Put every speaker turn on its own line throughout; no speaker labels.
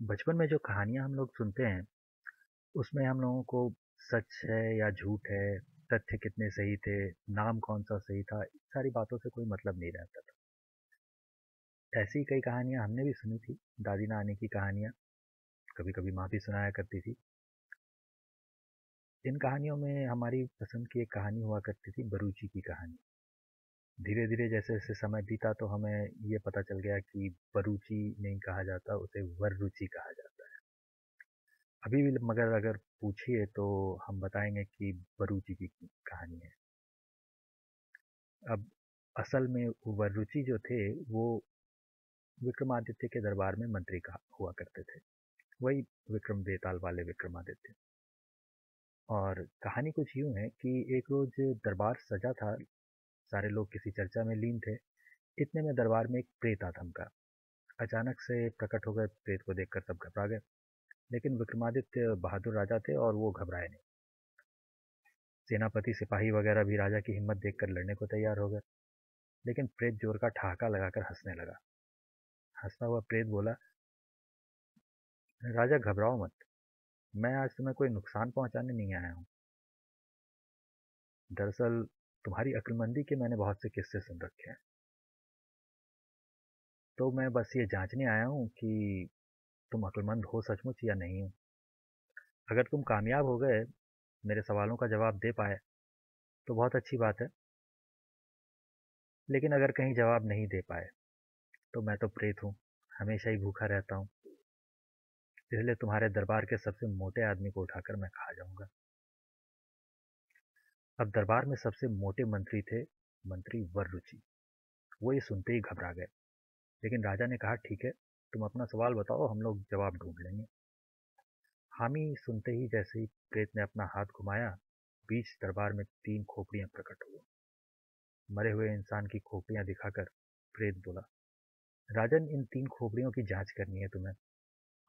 बचपन में जो कहानियाँ हम लोग सुनते हैं, उसमें हम लोगों को सच है या झूठ है, तथ्य कितने सही थे, नाम कौन-सा सही था, इन सारी बातों से कोई मतलब नहीं रहता था। ऐसी कई कहानियाँ हमने भी सुनी थी, दादी-नानी की कहानियाँ, कभी-कभी माँ भी सुनाया करती थी। इन कहानियों में हमारी पसंद की एक कहानी हुआ करती थी, बरूची की कहानी। धीरे-धीरे जैसे-जैसे समय बीता तो हमें ये पता चल गया कि बरूची नहीं कहा जाता, उसे वर्रुचि कहा जाता है। अभी भी मगर अगर पूछिए तो हम बताएँगे कि बरूची की कहानी है। अब असल में वर्रुचि जो थे वो विक्रमादित्य के दरबार में मंत्री का हुआ करते थे। वही विक्रम बेताल वाले विक्रमादित्य। और कहानी कुछ यूँ है कि एक रोज दरबार सजा था, सारे लोग किसी चर्चा में लीन थे। इतने में दरबार में एक प्रेत आ धमका। अचानक से प्रकट हो गए प्रेत को देखकर सब घबरा गए। लेकिन विक्रमादित्य बहादुर राजा थे और वो घबराए नहीं। सेनापति सिपाही वगैरह भी राजा की हिम्मत देखकर लड़ने को तैयार हो गए। लेकिन प्रेत जोर का ठहाका लगाकर हंसने लगा। हंसता हुआ प्रेत बोला, राजा घबराओ मत, मैं आज तुम्हें कोई नुकसान पहुंचाने नहीं आया हूँ। दरअसल तुम्हारी अक्लमंदी के मैंने बहुत से किस्से सुन रखे हैं, तो मैं बस ये जांचने आया हूँ कि तुम अक्लमंद हो सचमुच या नहीं हो। अगर तुम कामयाब हो गए, मेरे सवालों का जवाब दे पाए, तो बहुत अच्छी बात है। लेकिन अगर कहीं जवाब नहीं दे पाए, तो मैं तो प्रेत हूँ, हमेशा ही भूखा रहता हूँ। इसलिए तुम्हारे दरबार के सबसे मोटे आदमी को उठाकर मैं खा जाऊंगा। अब दरबार में सबसे मोटे मंत्री थे मंत्री वर्रुचि। वो ये सुनते ही घबरा गए। लेकिन राजा ने कहा, ठीक है, तुम अपना सवाल बताओ, हम लोग जवाब ढूंढ लेंगे। हामी सुनते ही जैसे ही प्रेत ने अपना हाथ घुमाया, बीच दरबार में 3 खोपड़ियां प्रकट हुई। मरे हुए इंसान की खोपड़ियां दिखाकर प्रेत बोला, राजन, इन 3 खोपड़ियों की जांच करनी है तुम्हें,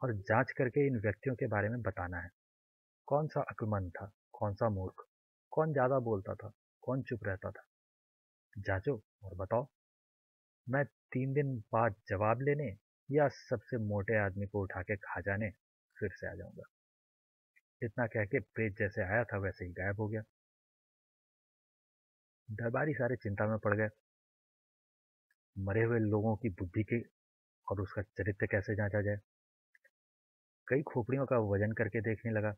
और जांच करके इन व्यक्तियों के बारे में बताना है। कौन सा अक्लमंद था, कौन सा मूर्ख, कौन ज्यादा बोलता था, कौन चुप रहता था। जांचो और बताओ। मैं 3 दिन बाद जवाब लेने या सबसे मोटे आदमी को उठा के खा जाने फिर से आ जाऊंगा। इतना कह के प्रेत जैसे आया था वैसे ही गायब हो गया। दरबारी सारे चिंता में पड़ गए। मरे हुए लोगों की बुद्धि के और उसका चरित्र कैसे जांचा जाए। कई खोपड़ियों का वजन करके देखने लगा।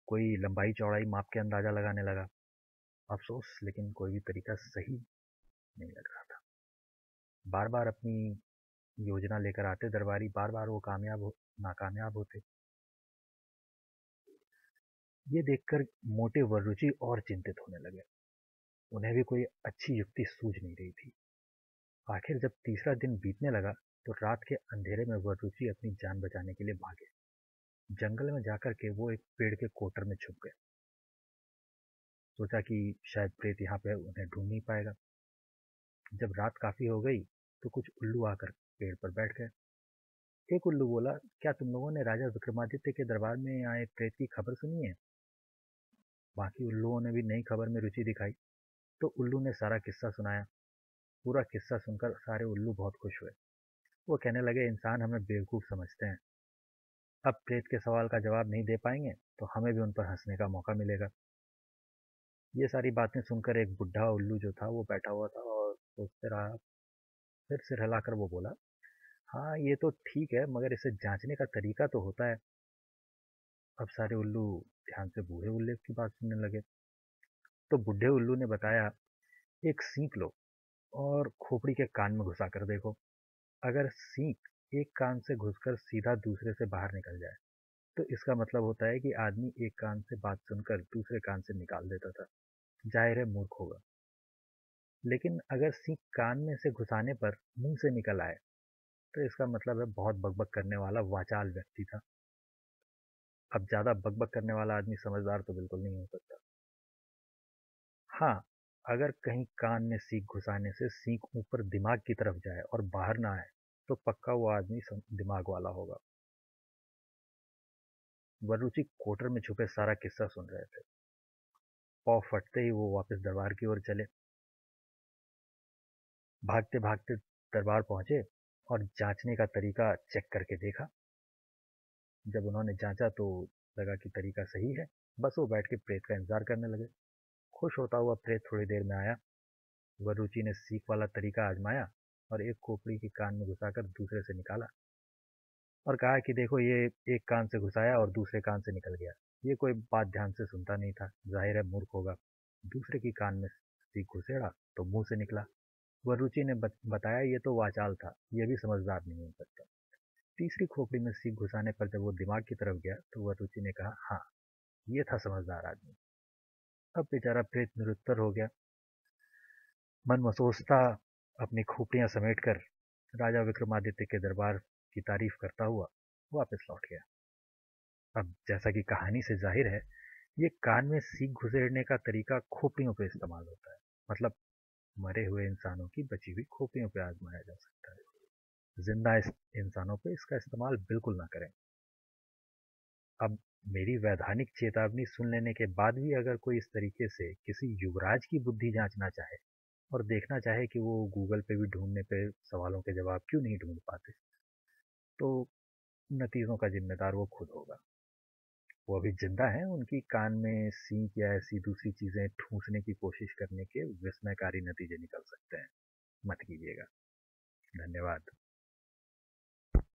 कोई लंबाई चौड़ाई माप के अंदाजा लगाने लगा। अफसोस, लेकिन कोई भी तरीका सही नहीं लग रहा था। बार बार अपनी योजना लेकर आते दरबारी, बार बार वो नाकामयाब होते। ये देखकर मोटे वर्रुचि और चिंतित होने लगे। उन्हें भी कोई अच्छी युक्ति सूझ नहीं रही थी। आखिर जब तीसरा दिन बीतने लगा, तो रात के अंधेरे में वर्रुचि अपनी जान बचाने के लिए भागे। जंगल में जाकर के वो एक पेड़ के कोटर में छुप गए। सोचा कि शायद प्रेत यहाँ पे उन्हें ढूंढ नहीं पाएगा। जब रात काफी हो गई, तो कुछ उल्लू आकर पेड़ पर बैठ गए। एक उल्लू बोला, क्या तुम लोगों ने राजा विक्रमादित्य के दरबार में आए प्रेत की खबर सुनी है? बाकी उल्लुओं ने भी नई खबर में रुचि दिखाई। तो उल्लू ने सारा किस्सा सुनाया। पूरा किस्सा सुनकर सारे उल्लू बहुत खुश हुए। वो कहने लगे, इंसान हमें बेवकूफ समझते हैं। अब प्रेत के सवाल का जवाब नहीं दे पाएंगे, तो हमें भी उन पर हंसने का मौका मिलेगा। ये सारी बातें सुनकर एक बुढ़ा उल्लू जो था वो बैठा हुआ था और सोचते रहा। फिर सिर हिलाकर वो बोला, हाँ ये तो ठीक है, मगर इसे जांचने का तरीका तो होता है। अब सारे उल्लू ध्यान से बूढ़े उल्लू की बात सुनने लगे। तो बूढ़े उल्लू ने बताया, एक सीख लो और खोपड़ी के कान में घुसा कर देखो। अगर सीख एक कान से घुसकर सीधा दूसरे से बाहर निकल जाए, तो इसका मतलब होता है कि आदमी एक कान से बात सुनकर दूसरे कान से निकाल देता था। जाहिर है मूर्ख होगा। लेकिन अगर सीख कान में से घुसाने पर मुंह से निकल आए, तो इसका मतलब है बहुत बकबक करने वाला वाचाल व्यक्ति था। अब ज्यादा बकबक करने वाला आदमी समझदार तो बिल्कुल नहीं हो सकता। हाँ, अगर कहीं कान में सीख घुसाने से सीख ऊपर दिमाग की तरफ जाए और बाहर ना आए, तो पक्का वो आदमी दिमाग वाला होगा। वरुचि कोटर में छुपे सारा किस्सा सुन रहे थे। पाँव फटते ही वो वापस दरबार की ओर चले। भागते भागते दरबार पहुंचे और जांचने का तरीका चेक करके देखा। जब उन्होंने जांचा तो लगा कि तरीका सही है। बस वो बैठ के प्रेत का इंतजार करने लगे। खुश होता हुआ प्रेत थोड़ी देर में आया। वरुचि ने सीख वाला तरीका आजमाया और एक खोपड़ी के कान में घुसाकर दूसरे से निकाला और कहा कि देखो, ये एक कान से घुसाया और दूसरे कान से निकल गया। ये कोई बात ध्यान से सुनता नहीं था, जाहिर है मूर्ख होगा। दूसरे की कान में सीख घुसेड़ा तो मुंह से निकला। वरुचि ने बताया, ये तो वाचाल था, ये भी समझदार नहीं हो सकता। तीसरी खोपड़ी में सीख घुसाने पर जब वो दिमाग की तरफ गया तो वरुचि ने कहा, हाँ, ये था समझदार आदमी। अब बेचारा प्रेत निरुत्तर हो गया। मन मसोसता अपनी खोपड़ियां समेटकर राजा विक्रमादित्य के दरबार की तारीफ करता हुआ वापस लौट गया। अब जैसा कि कहानी से जाहिर है, ये कान में सीख घुसेड़ने का तरीका खोपड़ियों पे इस्तेमाल होता है। मतलब मरे हुए इंसानों की बची हुई खोपड़ियों पे आजमाया जा सकता है। जिंदा इंसानों पे इसका इस्तेमाल बिल्कुल ना करें। अब मेरी वैधानिक चेतावनी सुन लेने के बाद भी अगर कोई इस तरीके से किसी युवराज की बुद्धि जांचना चाहे और देखना चाहे कि वो गूगल पे भी ढूंढने पे सवालों के जवाब क्यों नहीं ढूंढ पाते, तो नतीजों का जिम्मेदार वो खुद होगा। वो अभी जिंदा हैं, उनकी कान में सींक या ऐसी दूसरी चीजें ठूंसने की कोशिश करने के विस्मयकारी नतीजे निकल सकते हैं। मत कीजिएगा। धन्यवाद।